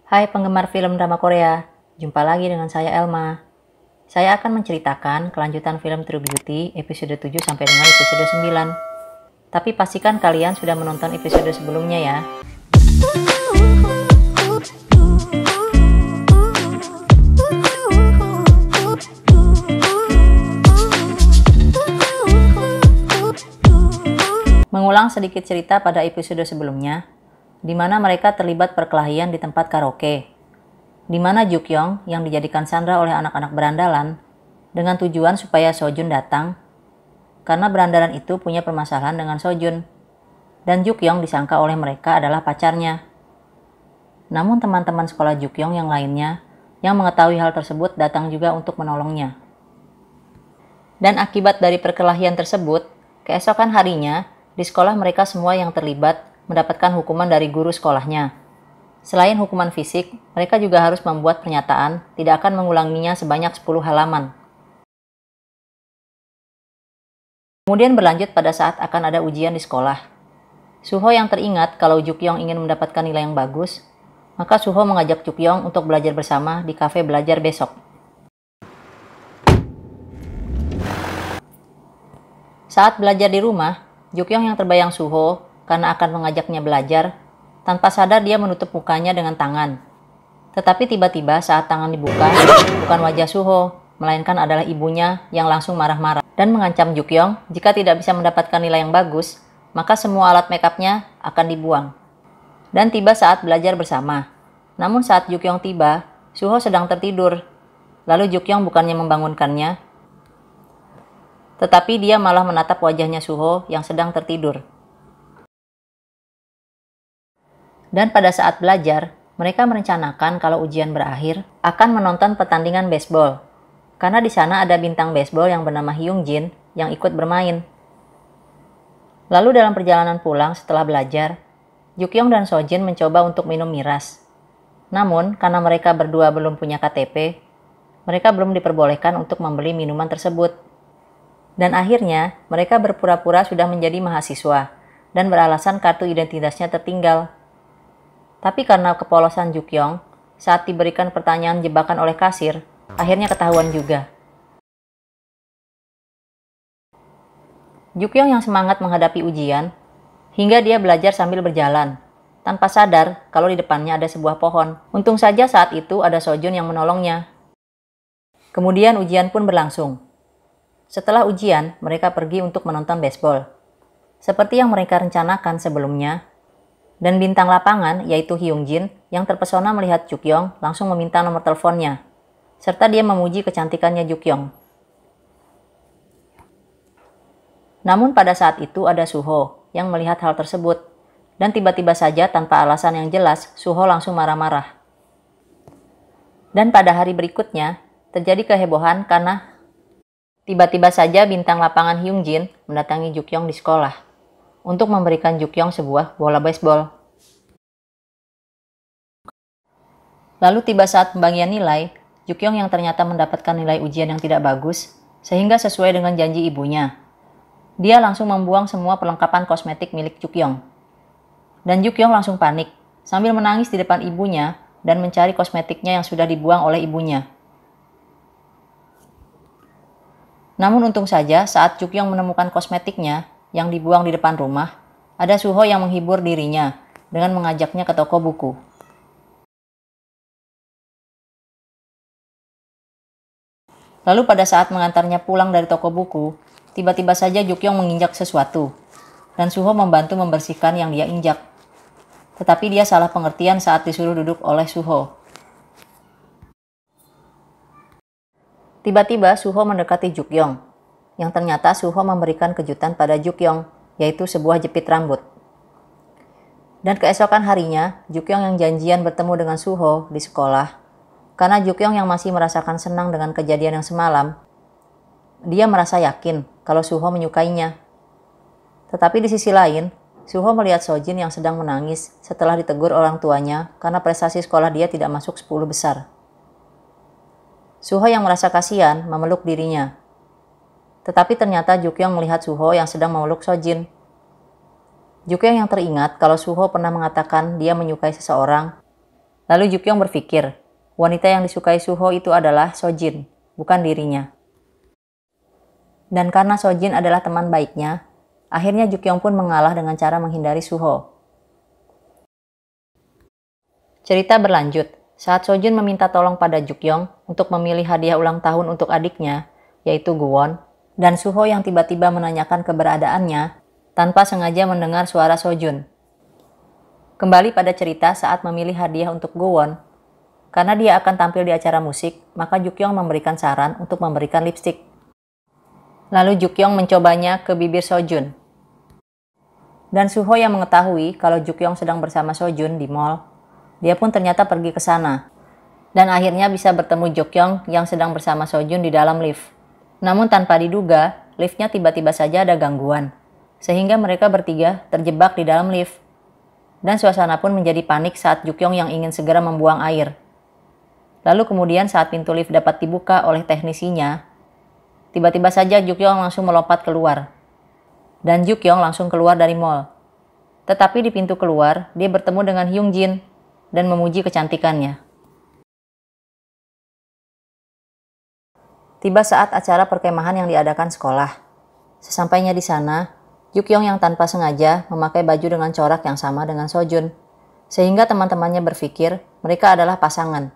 Hai penggemar film drama Korea, jumpa lagi dengan saya Elma. Saya akan menceritakan kelanjutan film True Beauty episode 7 sampai dengan episode 9. Tapi pastikan kalian sudah menonton episode sebelumnya ya. Mengulang sedikit cerita pada episode sebelumnya, di mana mereka terlibat perkelahian di tempat karaoke, di mana Jukyong yang dijadikan sandera oleh anak-anak berandalan dengan tujuan supaya Sojun datang karena berandalan itu punya permasalahan dengan Sojun, dan Jukyong disangka oleh mereka adalah pacarnya. Namun teman-teman sekolah Jukyong yang lainnya yang mengetahui hal tersebut datang juga untuk menolongnya. Dan akibat dari perkelahian tersebut, keesokan harinya di sekolah mereka semua yang terlibat mendapatkan hukuman dari guru sekolahnya. Selain hukuman fisik, mereka juga harus membuat pernyataan tidak akan mengulanginya sebanyak 10 halaman. Kemudian berlanjut pada saat akan ada ujian di sekolah. Suho yang teringat kalau Jukyong ingin mendapatkan nilai yang bagus, maka Suho mengajak Jukyong untuk belajar bersama di kafe belajar besok. Saat belajar di rumah, Jukyong yang terbayang Suho karena akan mengajaknya belajar, tanpa sadar dia menutup mukanya dengan tangan. Tetapi tiba-tiba saat tangan dibuka, bukan wajah Suho, melainkan adalah ibunya yang langsung marah-marah dan mengancam Jukyong jika tidak bisa mendapatkan nilai yang bagus, maka semua alat makeupnya akan dibuang. Dan tiba saat belajar bersama. Namun saat Jukyong tiba, Suho sedang tertidur. Lalu Jukyong bukannya membangunkannya, tetapi dia malah menatap wajahnya Suho yang sedang tertidur. Dan pada saat belajar, mereka merencanakan kalau ujian berakhir akan menonton pertandingan baseball. Karena di sana ada bintang baseball yang bernama Hyung Jin yang ikut bermain. Lalu dalam perjalanan pulang setelah belajar, Jukyong dan Sojin mencoba untuk minum miras. Namun, karena mereka berdua belum punya KTP, mereka belum diperbolehkan untuk membeli minuman tersebut. Dan akhirnya, mereka berpura-pura sudah menjadi mahasiswa dan beralasan kartu identitasnya tertinggal. Tapi karena kepolosan Jukyong, saat diberikan pertanyaan jebakan oleh kasir, akhirnya ketahuan juga. Jukyong yang semangat menghadapi ujian, hingga dia belajar sambil berjalan, tanpa sadar kalau di depannya ada sebuah pohon. Untung saja saat itu ada Sojun yang menolongnya. Kemudian ujian pun berlangsung. Setelah ujian, mereka pergi untuk menonton baseball. Seperti yang mereka rencanakan sebelumnya, dan bintang lapangan, yaitu Hyung Jin, yang terpesona melihat Jukyong, langsung meminta nomor teleponnya, serta dia memuji kecantikannya Jukyong. Namun pada saat itu ada Suho, yang melihat hal tersebut, dan tiba-tiba saja tanpa alasan yang jelas, Suho langsung marah-marah. Dan pada hari berikutnya, terjadi kehebohan karena tiba-tiba saja bintang lapangan Hyung Jin mendatangi Jukyong di sekolah untuk memberikan Jukyong sebuah bola baseball. Lalu tiba saat pembagian nilai, Jukyong yang ternyata mendapatkan nilai ujian yang tidak bagus, sehingga sesuai dengan janji ibunya. Dia langsung membuang semua perlengkapan kosmetik milik Jukyong. Dan Jukyong langsung panik, sambil menangis di depan ibunya dan mencari kosmetiknya yang sudah dibuang oleh ibunya. Namun untung saja saat Jukyong menemukan kosmetiknya yang dibuang di depan rumah, ada Suho yang menghibur dirinya dengan mengajaknya ke toko buku. Lalu pada saat mengantarnya pulang dari toko buku, tiba-tiba saja Jukyong menginjak sesuatu, dan Suho membantu membersihkan yang dia injak. Tetapi dia salah pengertian saat disuruh duduk oleh Suho. Tiba-tiba Suho mendekati Jukyong, yang ternyata Suho memberikan kejutan pada Jukyong, yaitu sebuah jepit rambut. Dan keesokan harinya, Jukyong yang janjian bertemu dengan Suho di sekolah, karena Jukyong yang masih merasakan senang dengan kejadian yang semalam, dia merasa yakin kalau Suho menyukainya. Tetapi di sisi lain, Suho melihat Sojin yang sedang menangis setelah ditegur orang tuanya karena prestasi sekolah dia tidak masuk 10 besar. Suho yang merasa kasihan memeluk dirinya. Tetapi ternyata Jukyong melihat Suho yang sedang memeluk Sojin. Jukyong yang teringat kalau Suho pernah mengatakan dia menyukai seseorang Lalu Jukyong berpikir, wanita yang disukai Suho itu adalah Sojin, bukan dirinya. Dan karena Sojin adalah teman baiknya, akhirnya Jukyong pun mengalah dengan cara menghindari Suho. Cerita berlanjut, saat Sojin meminta tolong pada Jukyong untuk memilih hadiah ulang tahun untuk adiknya, yaitu Gwon, dan Suho yang tiba-tiba menanyakan keberadaannya tanpa sengaja mendengar suara Sojun. Kembali pada cerita saat memilih hadiah untuk Gwon, karena dia akan tampil di acara musik, maka Jukyong memberikan saran untuk memberikan lipstik. Lalu Jukyong mencobanya ke bibir Sojun. Dan Suho yang mengetahui kalau Jukyong sedang bersama Sojun di mall, dia pun ternyata pergi ke sana. Dan akhirnya bisa bertemu Jukyong yang sedang bersama Sojun di dalam lift. Namun tanpa diduga, liftnya tiba-tiba saja ada gangguan, sehingga mereka bertiga terjebak di dalam lift. Dan suasana pun menjadi panik saat Jukyong yang ingin segera membuang air. Lalu kemudian saat pintu lift dapat dibuka oleh teknisinya, tiba-tiba saja Jukyong langsung melompat keluar. Dan Jukyong langsung keluar dari mall. Tetapi di pintu keluar, dia bertemu dengan Hyunjin dan memuji kecantikannya. Tiba saat acara perkemahan yang diadakan sekolah. Sesampainya di sana, Jukyong yang tanpa sengaja memakai baju dengan corak yang sama dengan Sojun, sehingga teman-temannya berpikir mereka adalah pasangan.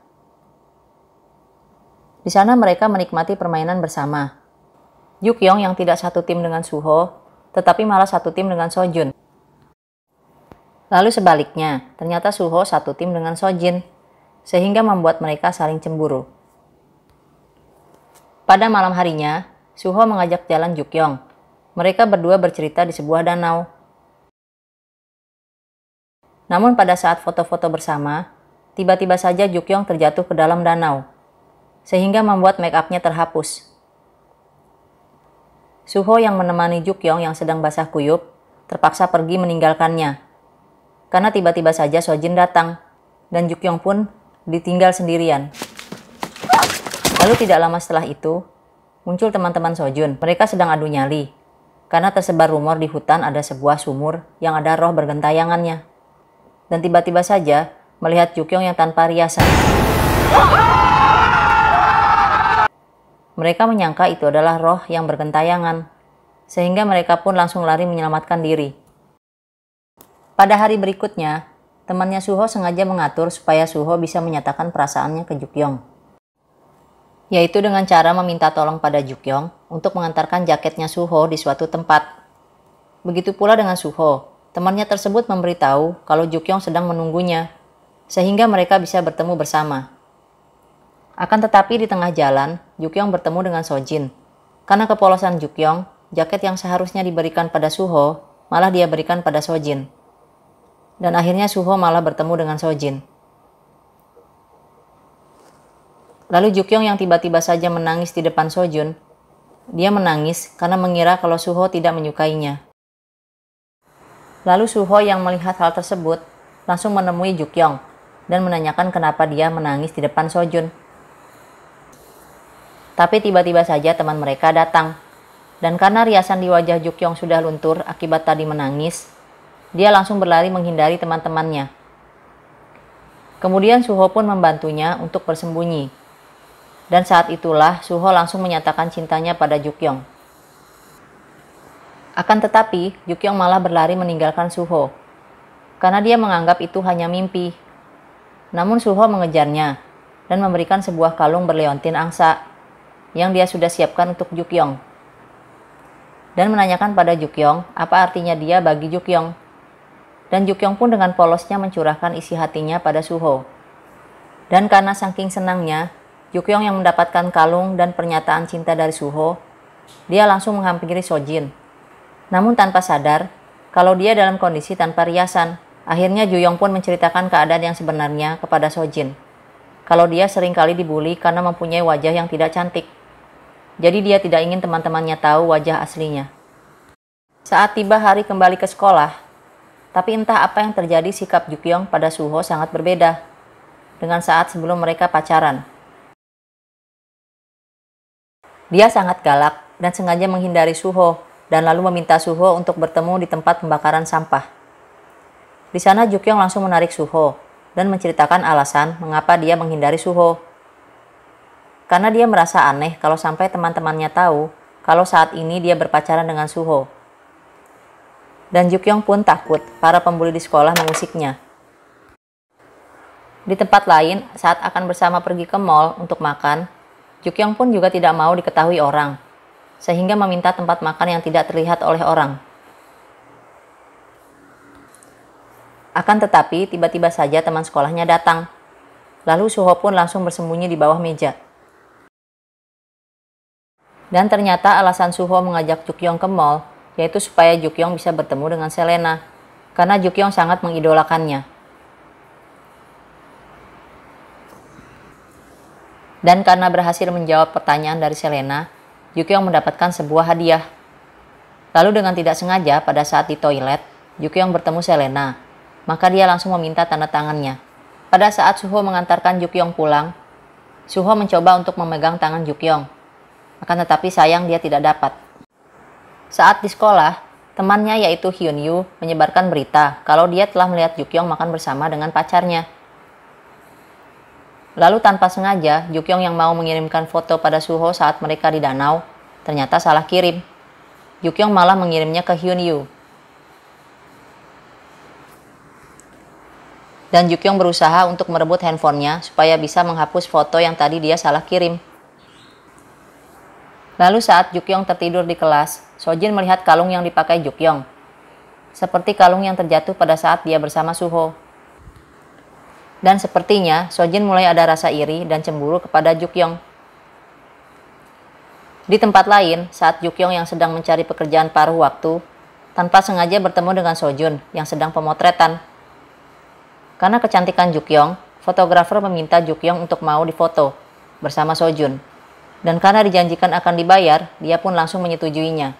Di sana mereka menikmati permainan bersama. Jukyong yang tidak satu tim dengan Suho, tetapi malah satu tim dengan Sojun. Lalu sebaliknya, ternyata Suho satu tim dengan Sojin, sehingga membuat mereka saling cemburu. Pada malam harinya, Suho mengajak jalan Jukyong. Mereka berdua bercerita di sebuah danau. Namun pada saat foto-foto bersama, tiba-tiba saja Jukyong terjatuh ke dalam danau, sehingga membuat make-up-nya terhapus. Suho yang menemani Jukyong yang sedang basah kuyup, terpaksa pergi meninggalkannya. Karena tiba-tiba saja Sojin datang, dan Jukyong pun ditinggal sendirian. Lalu tidak lama setelah itu, muncul teman-teman Sojun. Mereka sedang adu nyali. Karena tersebar rumor di hutan ada sebuah sumur yang ada roh bergentayangannya. Dan tiba-tiba saja melihat Jukyong yang tanpa riasan. Mereka menyangka itu adalah roh yang bergentayangan, sehingga mereka pun langsung lari menyelamatkan diri. Pada hari berikutnya, temannya Suho sengaja mengatur supaya Suho bisa menyatakan perasaannya ke Jukyong, yaitu dengan cara meminta tolong pada Jukyong untuk mengantarkan jaketnya Suho di suatu tempat. Begitu pula dengan Suho, temannya tersebut memberitahu kalau Jukyong sedang menunggunya, sehingga mereka bisa bertemu bersama. Akan tetapi di tengah jalan, Jukyong bertemu dengan Sojin. Karena kepolosan Jukyong, jaket yang seharusnya diberikan pada Suho, malah dia berikan pada Sojin. Dan akhirnya Suho malah bertemu dengan Sojin. Lalu Jukyong yang tiba-tiba saja menangis di depan Sojun. Dia menangis karena mengira kalau Suho tidak menyukainya. Lalu Suho yang melihat hal tersebut langsung menemui Jukyong dan menanyakan kenapa dia menangis di depan Sojun. Tapi tiba-tiba saja teman mereka datang. Dan karena riasan di wajah Jukyong sudah luntur akibat tadi menangis, dia langsung berlari menghindari teman-temannya. Kemudian Suho pun membantunya untuk bersembunyi. Dan saat itulah Suho langsung menyatakan cintanya pada Jukyong. Akan tetapi, Jukyong malah berlari meninggalkan Suho, karena dia menganggap itu hanya mimpi. Namun Suho mengejarnya, dan memberikan sebuah kalung berleontin angsa, yang dia sudah siapkan untuk Jukyong. Dan menanyakan pada Jukyong apa artinya dia bagi Jukyong. Dan Jukyong pun dengan polosnya mencurahkan isi hatinya pada Suho. Dan karena saking senangnya, Jukyong yang mendapatkan kalung dan pernyataan cinta dari Suho, dia langsung menghampiri Sojin. Namun tanpa sadar, kalau dia dalam kondisi tanpa riasan, akhirnya Juyong pun menceritakan keadaan yang sebenarnya kepada Sojin. Kalau dia seringkali dibully karena mempunyai wajah yang tidak cantik. Jadi dia tidak ingin teman-temannya tahu wajah aslinya. Saat tiba hari kembali ke sekolah, tapi entah apa yang terjadi sikap Jukyong pada Suho sangat berbeda dengan saat sebelum mereka pacaran. Dia sangat galak dan sengaja menghindari Suho dan lalu meminta Suho untuk bertemu di tempat pembakaran sampah. Di sana Jukyong langsung menarik Suho dan menceritakan alasan mengapa dia menghindari Suho. Karena dia merasa aneh kalau sampai teman-temannya tahu kalau saat ini dia berpacaran dengan Suho. Dan Jukyong pun takut para pembuli di sekolah mengusiknya. Di tempat lain, saat akan bersama pergi ke mall untuk makan, Jukyong pun juga tidak mau diketahui orang, sehingga meminta tempat makan yang tidak terlihat oleh orang. Akan tetapi, tiba-tiba saja teman sekolahnya datang. Lalu Suho pun langsung bersembunyi di bawah meja. Dan ternyata alasan Suho mengajak Jukyong ke mall, yaitu supaya Jukyong bisa bertemu dengan Selena, karena Jukyong sangat mengidolakannya. Dan karena berhasil menjawab pertanyaan dari Selena, Jukyong mendapatkan sebuah hadiah. Lalu dengan tidak sengaja pada saat di toilet, Jukyong bertemu Selena. Maka dia langsung meminta tanda tangannya. Pada saat Suho mengantarkan Jukyong pulang, Suho mencoba untuk memegang tangan Jukyong. Akan tetapi sayang dia tidak dapat. Saat di sekolah, temannya yaitu Hyunyu menyebarkan berita kalau dia telah melihat Jukyong makan bersama dengan pacarnya. Lalu tanpa sengaja, Jukyong yang mau mengirimkan foto pada Suho saat mereka di danau, ternyata salah kirim. Jukyong malah mengirimnya ke Hyunyu. Dan Jukyong berusaha untuk merebut handphonenya supaya bisa menghapus foto yang tadi dia salah kirim. Lalu saat Jukyong tertidur di kelas, Sojin melihat kalung yang dipakai Jukyong. Seperti kalung yang terjatuh pada saat dia bersama Suho. Dan sepertinya Sojin mulai ada rasa iri dan cemburu kepada Jukyong. Di tempat lain, saat Jukyong yang sedang mencari pekerjaan paruh waktu, tanpa sengaja bertemu dengan Sojun yang sedang pemotretan. Karena kecantikan Jukyong, fotografer meminta Jukyong untuk mau difoto bersama Sojun. Dan karena dijanjikan akan dibayar, dia pun langsung menyetujuinya.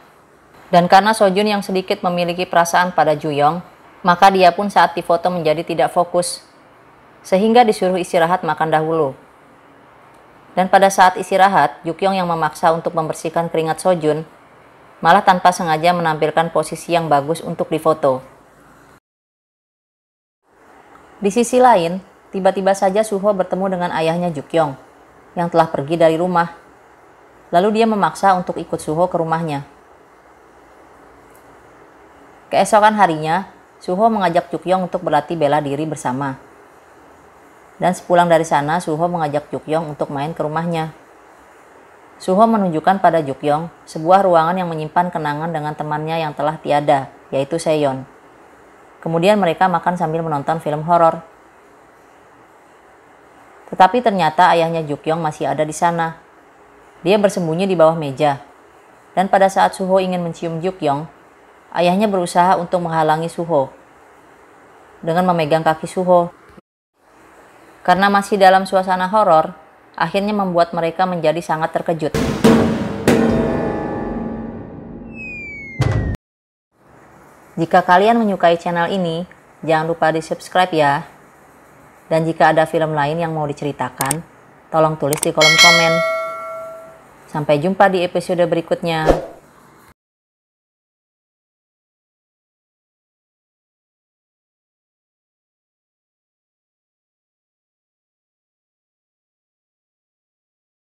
Dan karena Sojun yang sedikit memiliki perasaan pada Juyong, maka dia pun saat difoto menjadi tidak fokus, sehingga disuruh istirahat makan dahulu. Dan pada saat istirahat, Jukyong yang memaksa untuk membersihkan keringat Sojun, malah tanpa sengaja menampilkan posisi yang bagus untuk difoto. Di sisi lain, tiba-tiba saja Suho bertemu dengan ayahnya Jukyong, yang telah pergi dari rumah. Lalu dia memaksa untuk ikut Suho ke rumahnya. Keesokan harinya, Suho mengajak Jukyong untuk berlatih bela diri bersama. Dan sepulang dari sana, Suho mengajak Jukyong untuk main ke rumahnya. Suho menunjukkan pada Jukyong sebuah ruangan yang menyimpan kenangan dengan temannya yang telah tiada, yaitu Seyon. Kemudian mereka makan sambil menonton film horor. Tetapi ternyata ayahnya Jukyong masih ada di sana. Dia bersembunyi di bawah meja. Dan pada saat Suho ingin mencium Jukyong, ayahnya berusaha untuk menghalangi Suho dengan memegang kaki Suho. Karena masih dalam suasana horor, akhirnya membuat mereka menjadi sangat terkejut. Jika kalian menyukai channel ini, jangan lupa di-subscribe ya. Dan jika ada film lain yang mau diceritakan, tolong tulis di kolom komen. Sampai jumpa di episode berikutnya.